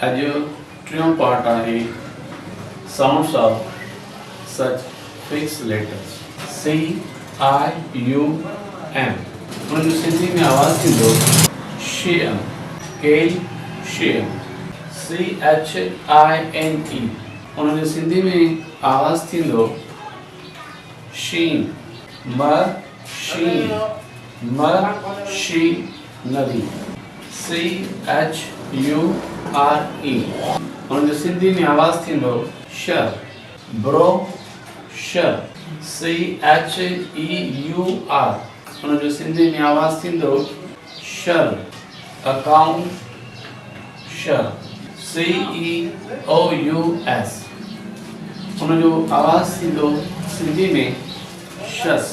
अॼु टियों पार्ट आहे sounds of such fix letters CIUM। उन जो सिंधी में आवाज़ थींदो शियम, कैल्शियम। CHINE। उन जो सिंधी में आवाज़ थींदो शीन, मशीन, मशीनरी। CHURE। उन जो सिंधी में आवाज़ थींदो शर, ब्रोशर। CHEUR। उन जो सिंधी में आवाज़ थींदो शर, अकाउंट शर। CEOUS। उन जो आवाज़ थींदो सिंधी में शस,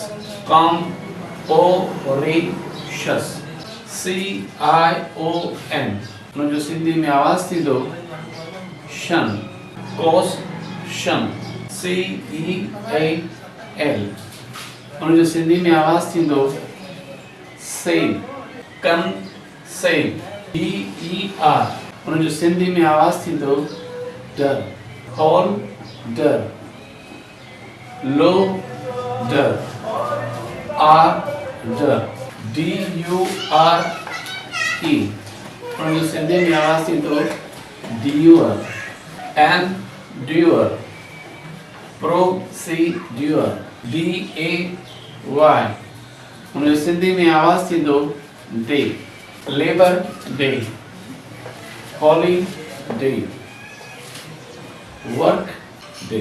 कॉम्पोरेशस। CION। उन जो सिंधी में आवाज़ थींदो शन, कोशन। CEAL। उन जो सिंधी में आवाज़ थींदो सेल, कंसेल। DER। उन जो सिंधी में आवाज़ थींदो डर, होल्डर, लोडर, आर्डर। DURE। उन जो सिंधी में आवाज़ थींदो ड्यूअर, एंड्यूअर, प्रोसीड्यूअर। DAY। उन जो सिंधी में आवाज़ थींदो day, labour day, holiday, work day.